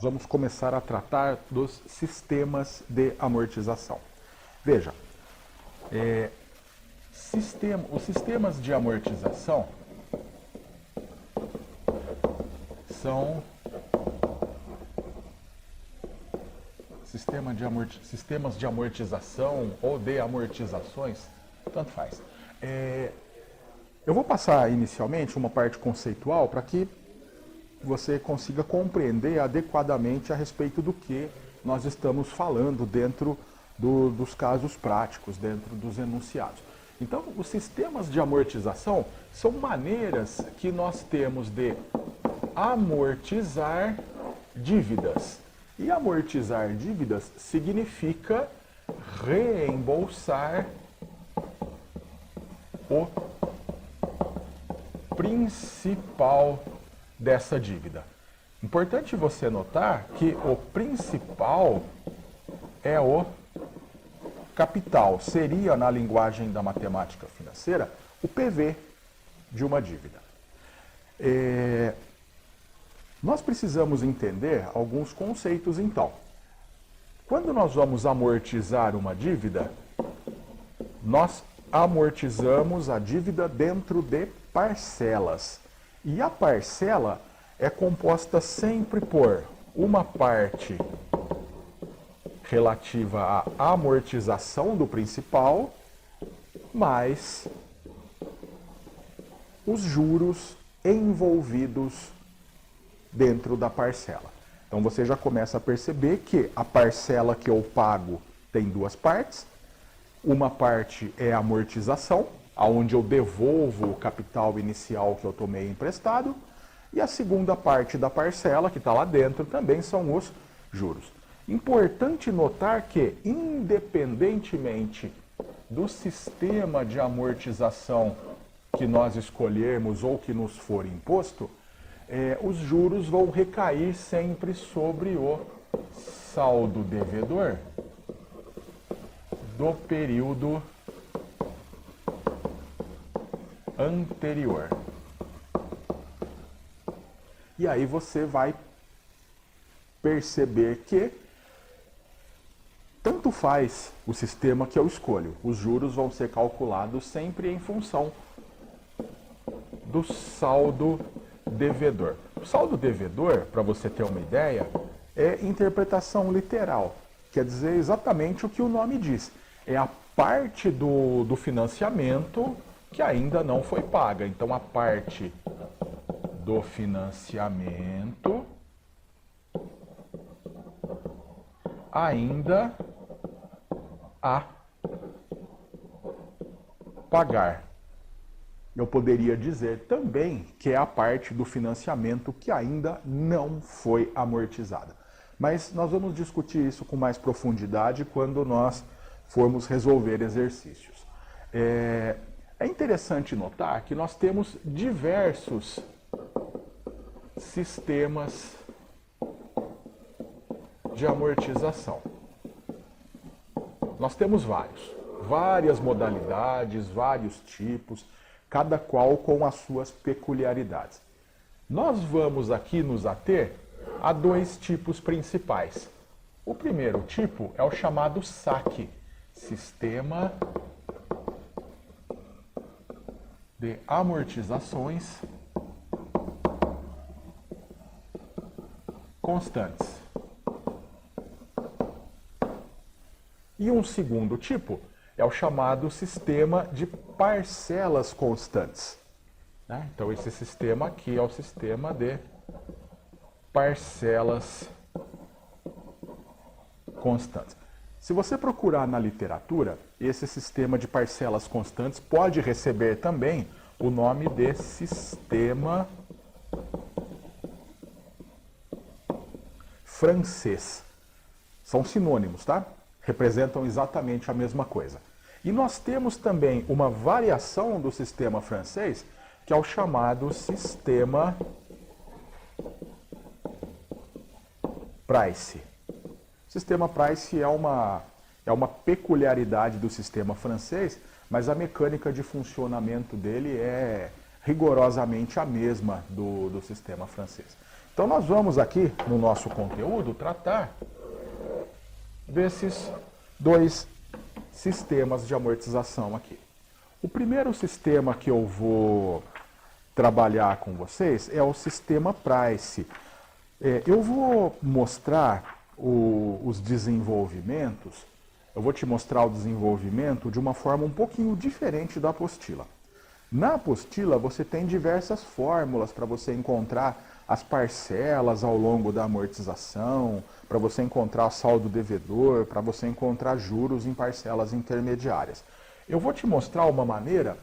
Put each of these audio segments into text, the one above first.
Vamos começar a tratar dos sistemas de amortização. Veja, os sistemas de amortização são sistemas de amortização ou de amortizações, tanto faz. Eu vou passar inicialmente uma parte conceitual para que você consiga compreender adequadamente a respeito do que nós estamos falando dentro dos casos práticos, dentro dos enunciados. Então, os sistemas de amortização são maneiras que nós temos de amortizar dívidas. E amortizar dívidas significa reembolsar o principal dessa dívida. Importante você notar que o principal é o capital. Seria, na linguagem da matemática financeira, o PV de uma dívida. Nós precisamos entender alguns conceitos, então. Quando nós vamos amortizar uma dívida, nós amortizamos a dívida dentro de parcelas. E a parcela é composta sempre por uma parte relativa à amortização do principal, mais os juros envolvidos dentro da parcela. Então você já começa a perceber que a parcela que eu pago tem duas partes. Uma parte é a amortização, onde eu devolvo o capital inicial que eu tomei emprestado, e a segunda parte da parcela, que está lá dentro, também são os juros. Importante notar que, independentemente do sistema de amortização que nós escolhermos ou que nos for imposto, os juros vão recair sempre sobre o saldo devedor do período anterior. E aí você vai perceber que tanto faz o sistema que eu escolho. Os juros vão ser calculados sempre em função do saldo devedor. O saldo devedor, para você ter uma ideia, é interpretação literal. Quer dizer exatamente o que o nome diz. É a parte do financiamento que ainda não foi paga. Então, a parte do financiamento ainda a pagar. Eu poderia dizer também que é a parte do financiamento que ainda não foi amortizada. Mas nós vamos discutir isso com mais profundidade quando nós formos resolver exercícios. É interessante notar que nós temos diversos sistemas de amortização. Nós temos várias modalidades, vários tipos, cada qual com as suas peculiaridades. Nós vamos aqui nos ater a dois tipos principais. O primeiro tipo é o chamado SAC, Sistema de Amortizações Constantes. E um segundo tipo é o chamado sistema de parcelas constantes. Então, esse sistema aqui é o sistema de parcelas constantes. Se você procurar na literatura, esse sistema de parcelas constantes pode receber também o nome de sistema francês. São sinônimos, tá? Representam exatamente a mesma coisa. E nós temos também uma variação do sistema francês, que é o chamado sistema Price. O sistema Price é uma peculiaridade do sistema francês, mas a mecânica de funcionamento dele é rigorosamente a mesma do sistema francês. Então nós vamos aqui no nosso conteúdo tratar desses dois sistemas de amortização aqui. O primeiro sistema que eu vou trabalhar com vocês é o sistema Price. Eu vou mostrar os desenvolvimentos, eu vou te mostrar o desenvolvimento de uma forma um pouquinho diferente da apostila. Na apostila você tem diversas fórmulas para você encontrar as parcelas ao longo da amortização, para você encontrar saldo devedor, para você encontrar juros em parcelas intermediárias. Eu vou te mostrar uma maneira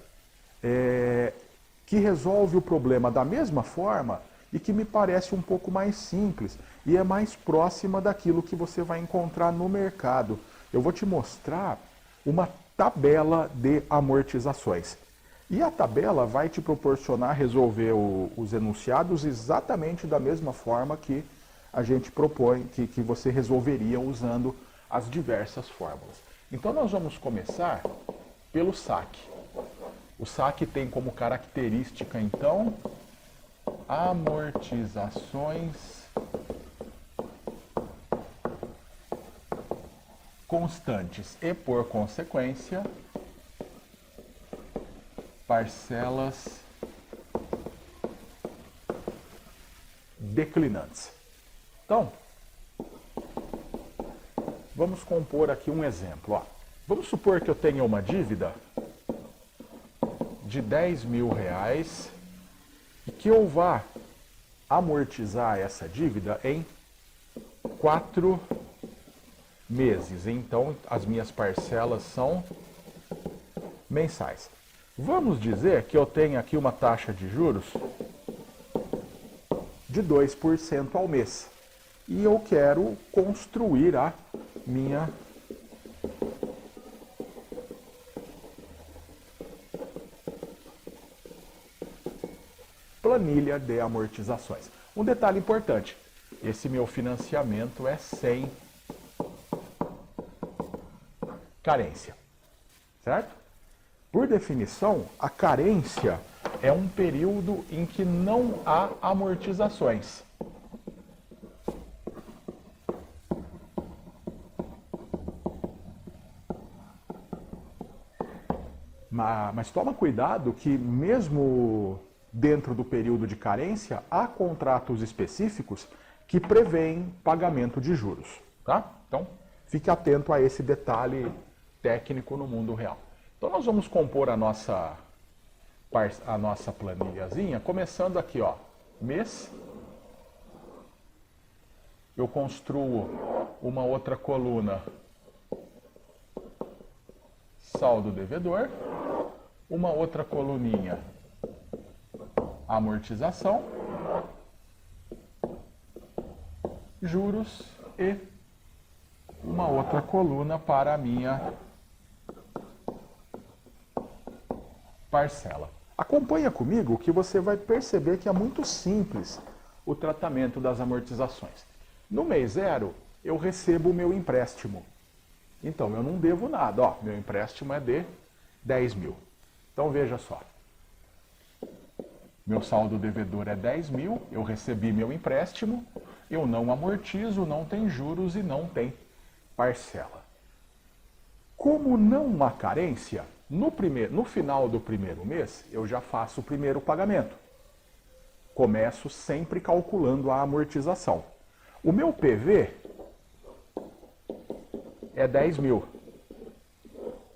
que resolve o problema da mesma forma e que me parece um pouco mais simples e é mais próxima daquilo que você vai encontrar no mercado. Eu vou te mostrar uma tabela de amortizações. E a tabela vai te proporcionar resolver os enunciados exatamente da mesma forma que a gente propõe, que você resolveria usando as diversas fórmulas. Então nós vamos começar pelo saque. O saque tem como característica, então, amortizações constantes e, por consequência, parcelas declinantes. Então, vamos compor aqui um exemplo. Ó. Vamos supor que eu tenha uma dívida de R$10.000 e que eu vá amortizar essa dívida em 4 meses. Então, as minhas parcelas são mensais. Vamos dizer que eu tenho aqui uma taxa de juros de 2% ao mês. E eu quero construir a minha planilha de amortizações. Um detalhe importante, esse meu financiamento é sem carência, certo? Por definição, a carência é um período em que não há amortizações. Mas toma cuidado que mesmo dentro do período de carência, há contratos específicos que prevêem pagamento de juros. Tá? Então, fique atento a esse detalhe técnico no mundo real. Então, nós vamos compor a nossa planilhazinha, começando aqui, ó, mês. Eu construo uma outra coluna, saldo devedor, uma outra coluninha, amortização, juros e uma outra coluna para a minha parcela. Acompanha comigo que você vai perceber que é muito simples o tratamento das amortizações. No mês 0, eu recebo o meu empréstimo. Então, eu não devo nada. Ó, meu empréstimo é de 10.000. Então, veja só. Meu saldo devedor é 10.000, eu recebi meu empréstimo, eu não amortizo, não tem juros e não tem parcela. Como não há carência, no final do primeiro mês, eu já faço o primeiro pagamento. Começo sempre calculando a amortização. O meu PV é 10.000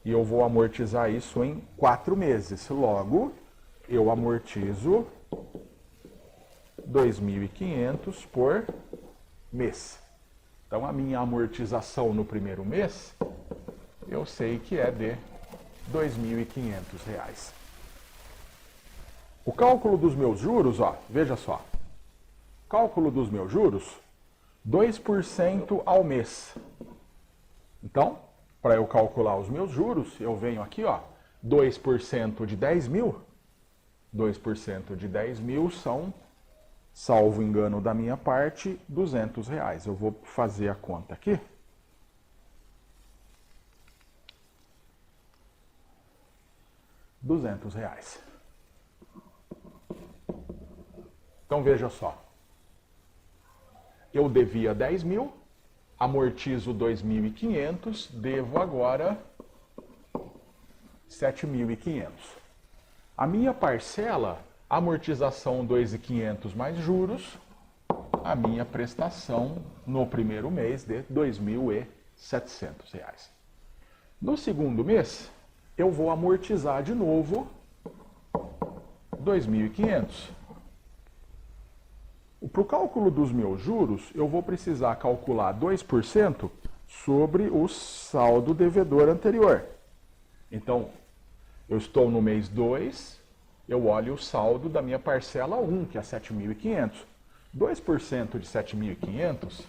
e eu vou amortizar isso em 4 meses. Logo, eu amortizo 2.500 por mês. Então, a minha amortização no primeiro mês, eu sei que é de R$2.500. O cálculo dos meus juros, ó, veja só. Cálculo dos meus juros, 2% ao mês. Então, para eu calcular os meus juros, eu venho aqui, ó, 2% de 10.000. 2% de 10.000 são, salvo engano da minha parte, R$200. Eu vou fazer a conta aqui. R$200. Então veja só. eu devia 10 mil, amortizo 2.500, devo agora 7.500. A minha parcela, amortização 2.500 mais juros, a minha prestação no primeiro mês de R$ 2.700. No segundo mês, eu vou amortizar de novo 2.500. Para o cálculo dos meus juros, eu vou precisar calcular 2% sobre o saldo devedor anterior. Então, eu estou no mês 2, eu olho o saldo da minha parcela 1, que é 7.500. 2% de 7.500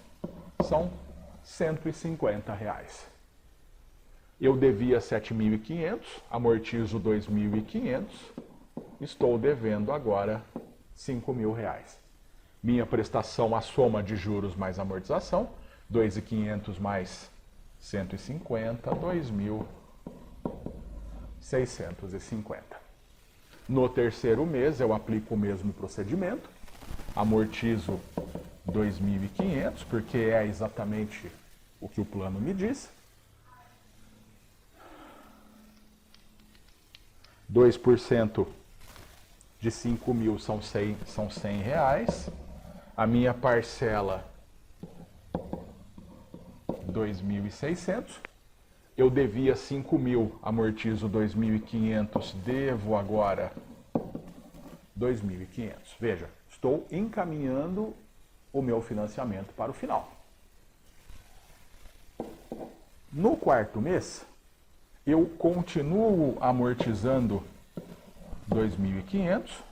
são R$ 150. Eu devia 7.500, amortizo 2.500, estou devendo agora R$ 5.000. Minha prestação, a soma de juros mais amortização, 2.500 mais 150, 2.650. No terceiro mês, eu aplico o mesmo procedimento, amortizo 2.500, porque é exatamente o que o plano me diz. 2% de 5.000 são R$ 100. A minha parcela, 2.600. Eu devia 5.000, amortizo 2.500, devo agora 2.500. Veja, estou encaminhando o meu financiamento para o final. No quarto mês, eu continuo amortizando 2.500.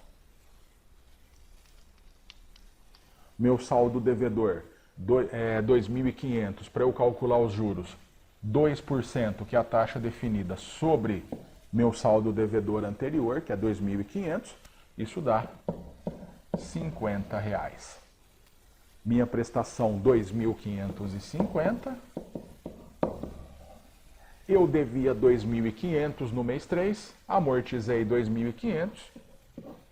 Meu saldo devedor, 2.500, para eu calcular os juros, 2%, que é a taxa definida sobre meu saldo devedor anterior, que é 2.500, isso dá R$ 50. Minha prestação, 2.550. Eu devia 2.500 no mês 3, amortizei 2.500,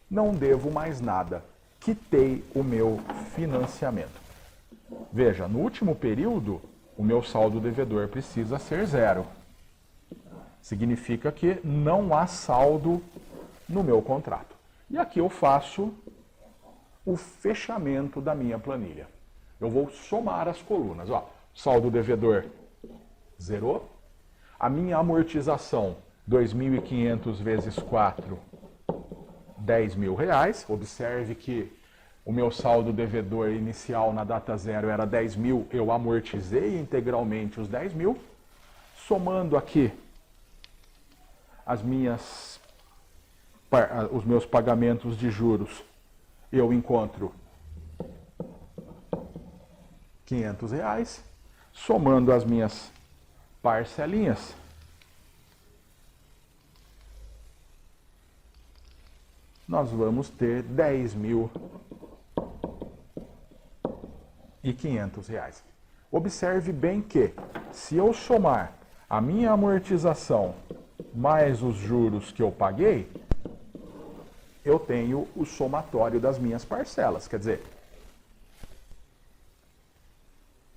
não devo mais nada. Quitei o meu financiamento. Veja, no último período, o meu saldo devedor precisa ser 0. Significa que não há saldo no meu contrato. E aqui eu faço o fechamento da minha planilha. Eu vou somar as colunas. Ó, saldo devedor zerou. A minha amortização, 2.500 vezes 4, R$10.000. Observe que o meu saldo devedor inicial na data zero era 10.000, eu amortizei integralmente os 10.000. Somando aqui os meus pagamentos de juros, eu encontro R$500. Somando as minhas parcelinhas, nós vamos ter R$10.500. Observe bem que, se eu somar a minha amortização mais os juros que eu paguei, eu tenho o somatório das minhas parcelas. Quer dizer,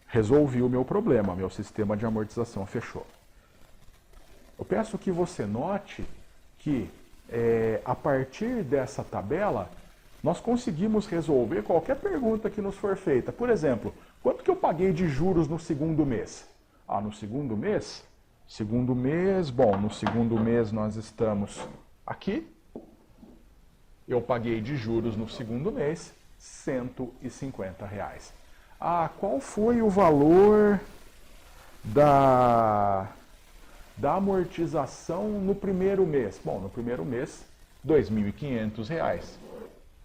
resolvi o meu problema, meu sistema de amortização fechou. Eu peço que você note que a partir dessa tabela, nós conseguimos resolver qualquer pergunta que nos for feita. Por exemplo, quanto que eu paguei de juros no segundo mês? No segundo mês, no segundo mês nós estamos aqui. Eu paguei de juros no segundo mês R$150. Qual foi o valor da amortização no primeiro mês? Bom, no primeiro mês, R$2.500.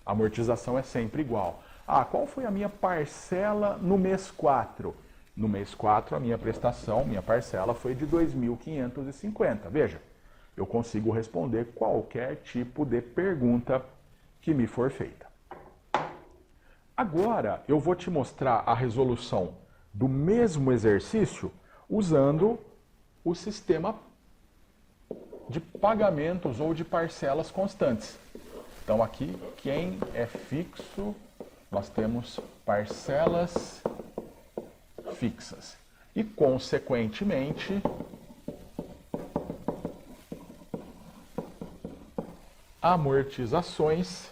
A amortização é sempre igual. Qual foi a minha parcela no mês 4? No mês 4, a minha prestação, minha parcela foi de R$2.550. Veja, eu consigo responder qualquer tipo de pergunta que me for feita. Agora, eu vou te mostrar a resolução do mesmo exercício usando o sistema de pagamentos ou de parcelas constantes. Então aqui, quem é fixo nós temos parcelas fixas. E, consequentemente, amortizações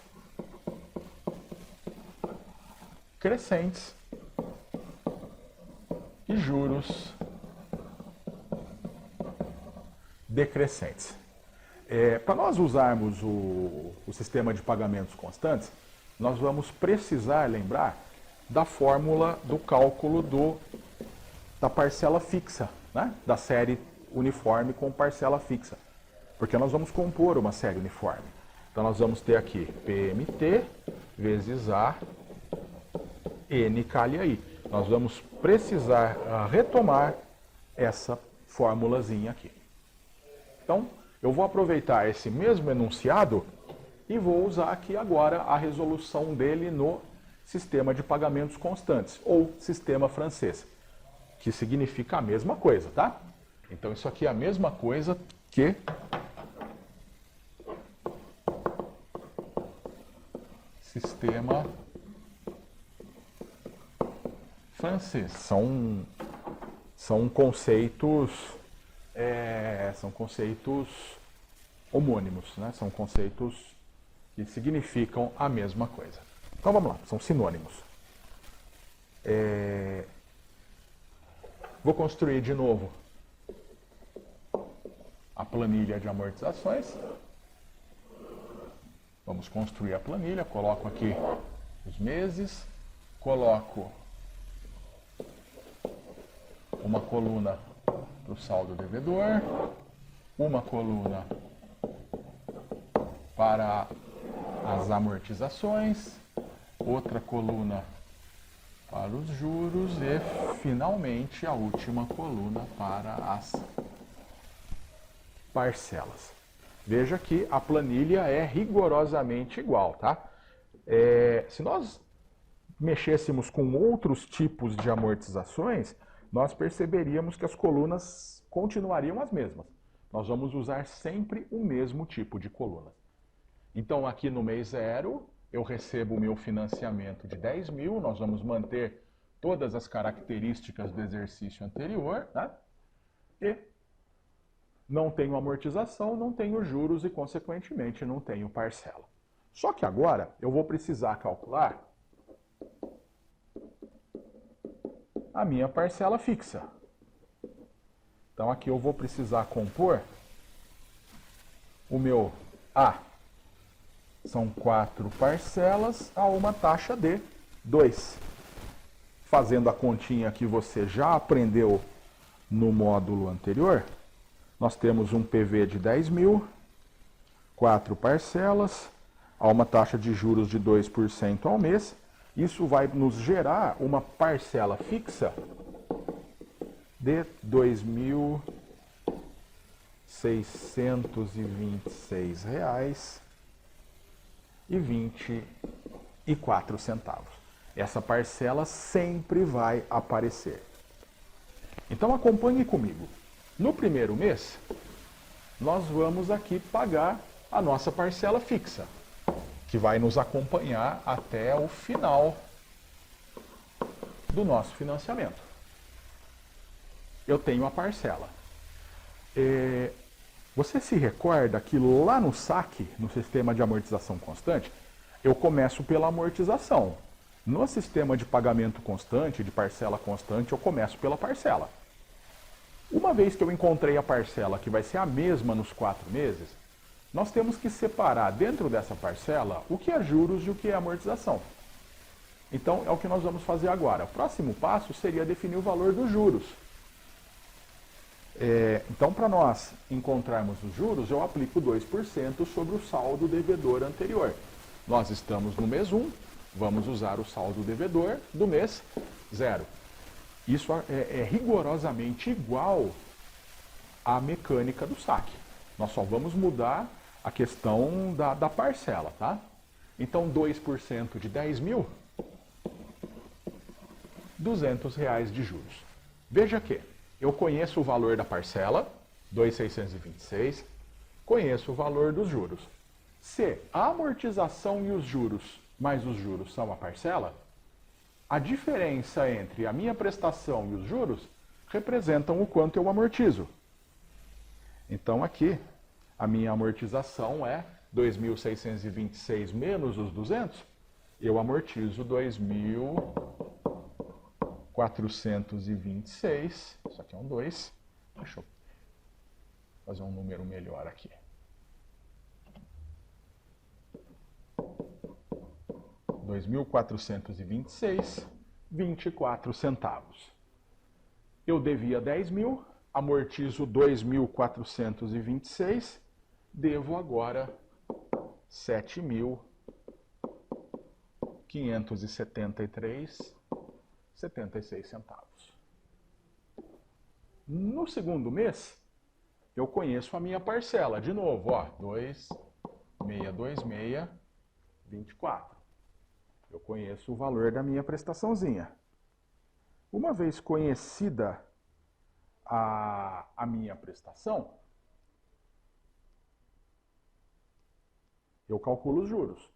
crescentes e juros decrescentes. Para nós usarmos o sistema de pagamentos constantes, nós vamos precisar lembrar da fórmula do cálculo da parcela fixa, né? Da série uniforme com parcela fixa. Porque nós vamos compor uma série uniforme. Então nós vamos ter aqui PMT vezes A, N calha I. Nós vamos precisar retomar essa formulazinha aqui. Então, eu vou aproveitar esse mesmo enunciado e vou usar aqui agora a resolução dele no sistema de pagamentos constantes, ou sistema francês, que significa a mesma coisa, tá? Então, isso aqui é a mesma coisa que sistema francês. São conceitos homônimos, né? São conceitos que significam a mesma coisa. Então vamos lá, são sinônimos. Vou construir de novo a planilha de amortizações. Vamos construir a planilha, coloco aqui os meses, coloco uma coluna para o saldo devedor, uma coluna para as amortizações, outra coluna para os juros e, finalmente, a última coluna para as parcelas. Veja que a planilha é rigorosamente igual, tá? Se nós mexêssemos com outros tipos de amortizações, nós perceberíamos que as colunas continuariam as mesmas. Nós vamos usar sempre o mesmo tipo de coluna. Então, aqui no mês 0, eu recebo o meu financiamento de 10 mil, nós vamos manter todas as características do exercício anterior, né? E não tenho amortização, não tenho juros e, consequentemente, não tenho parcela. Só que agora eu vou precisar calcular a minha parcela fixa. Então aqui eu vou precisar compor o meu A. São 4 parcelas a uma taxa de 2. Fazendo a continha que você já aprendeu no módulo anterior, nós temos um PV de 10 mil, 4 parcelas, a uma taxa de juros de 2% ao mês. Isso vai nos gerar uma parcela fixa de R$ 2.626,24. Essa parcela sempre vai aparecer. Então acompanhe comigo. No primeiro mês, nós vamos aqui pagar a nossa parcela fixa, que vai nos acompanhar até o final do nosso financiamento. Eu tenho a parcela. Você se recorda que lá no saque, no sistema de amortização constante, eu começo pela amortização. No sistema de pagamento constante, de parcela constante, eu começo pela parcela. Uma vez que eu encontrei a parcela, que vai ser a mesma nos 4 meses, nós temos que separar dentro dessa parcela o que é juros e o que é amortização. Então, é o que nós vamos fazer agora. O próximo passo seria definir o valor dos juros. Então, para nós encontrarmos os juros, eu aplico 2% sobre o saldo devedor anterior. Nós estamos no mês 1, vamos usar o saldo devedor do mês 0. Isso é rigorosamente igual à mecânica do saque. Nós só vamos mudar a questão da parcela, tá? Então, 2% de 10 mil, R$ 200 de juros. Veja que eu conheço o valor da parcela, 2.626, conheço o valor dos juros. Se a amortização e os juros mais os juros são a parcela, a diferença entre a minha prestação e os juros representam o quanto eu amortizo. Então aqui, a minha amortização é 2.626 menos os 200, eu amortizo 2.426, isso aqui é um 2, deixa eu fazer um número melhor aqui. 2.426,24 centavos. Eu devia 10 mil, amortizo 2.426, devo agora 7.573,76 centavos. No segundo mês, eu conheço a minha parcela. De novo, ó, 2.626,24. Eu conheço o valor da minha prestaçãozinha. Uma vez conhecida a minha prestação, eu calculo os juros.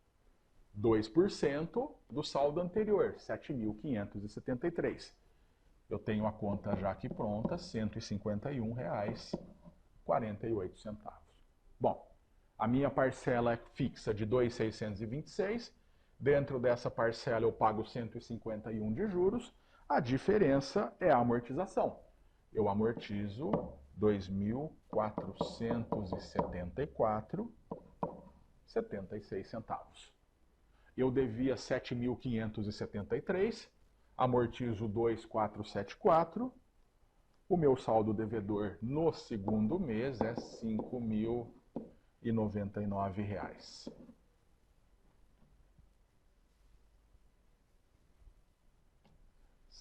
2% do saldo anterior, 7.573. Eu tenho a conta já aqui pronta, R$ 151,48. Bom, a minha parcela é fixa de 2.626. Dentro dessa parcela eu pago 151 de juros. A diferença é a amortização. Eu amortizo 2.474,76 centavos. Eu devia 7.573, amortizo 2.474. O meu saldo devedor no segundo mês é R$ 5.099. R$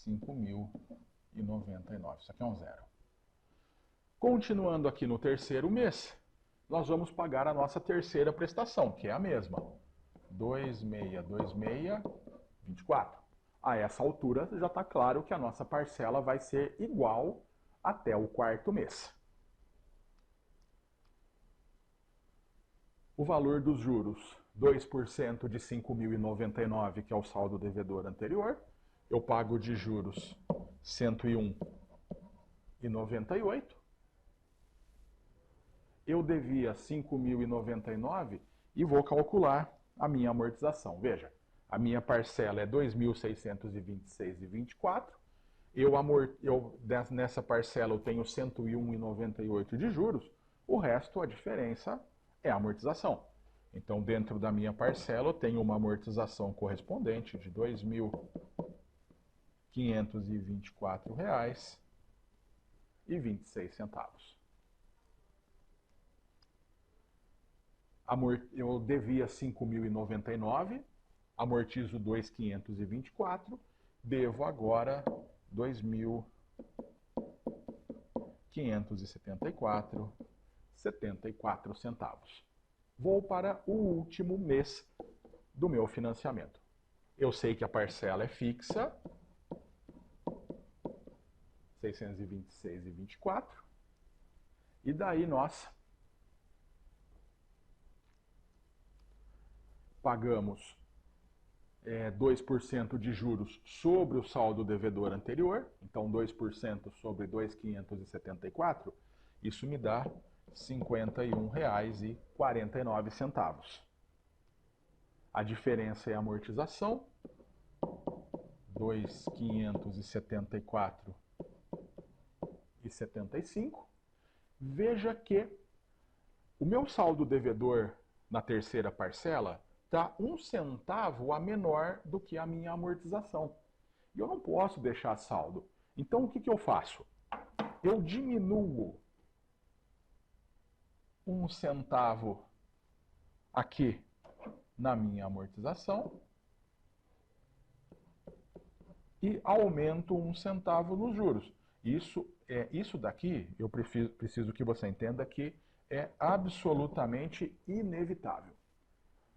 5.099. Isso aqui é um zero. Continuando aqui no terceiro mês, nós vamos pagar a nossa terceira prestação, que é a mesma. 2.626,24. A essa altura já está claro que a nossa parcela vai ser igual até o quarto mês. O valor dos juros, 2% de 5.099, que é o saldo devedor anterior. Eu pago de juros 101,98. Eu devia 5.099 e vou calcular a minha amortização. Veja, a minha parcela é 2.626,24. Nessa parcela eu tenho 101,98 de juros. O resto, a diferença, é a amortização. Então, dentro da minha parcela, eu tenho uma amortização correspondente de R$ 2.524,26. Eu devia 5.099, amortizo 2.524, devo agora 2.574,74 centavos. Vou para o último mês do meu financiamento. Eu sei que a parcela é fixa, 626,24, e daí nós pagamos 2% de juros sobre o saldo devedor anterior, então 2% sobre 2.574, isso me dá R$ 51,49. A diferença é a amortização, 2.574,75. Veja que o meu saldo devedor na terceira parcela está 1 centavo a menor do que a minha amortização. E eu não posso deixar saldo. Então, o que eu faço? Eu diminuo 1 centavo aqui na minha amortização e aumento 1 centavo nos juros. Isso daqui, eu preciso que você entenda que é absolutamente inevitável.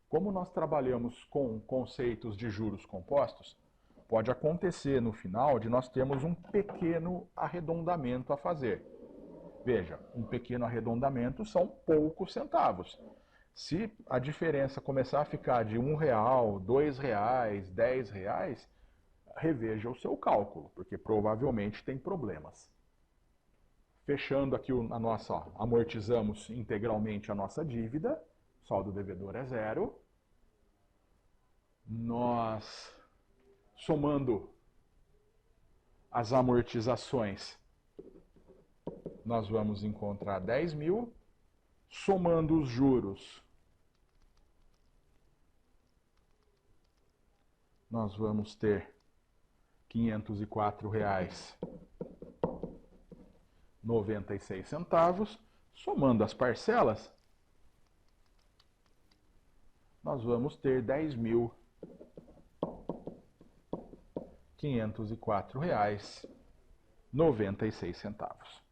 Como nós trabalhamos com conceitos de juros compostos, pode acontecer no final de nós termos um pequeno arredondamento a fazer. Veja, um pequeno arredondamento são poucos centavos. Se a diferença começar a ficar de R$ 1, R$ 2, R$ 10, reveja o seu cálculo, porque provavelmente tem problemas. Fechando aqui a nossa, ó, amortizamos integralmente a nossa dívida, saldo devedor é 0. Nós, somando as amortizações, nós vamos encontrar 10 mil. Somando os juros, nós vamos ter R$ 504,96. Somando as parcelas, nós vamos ter R$ 10.504,96.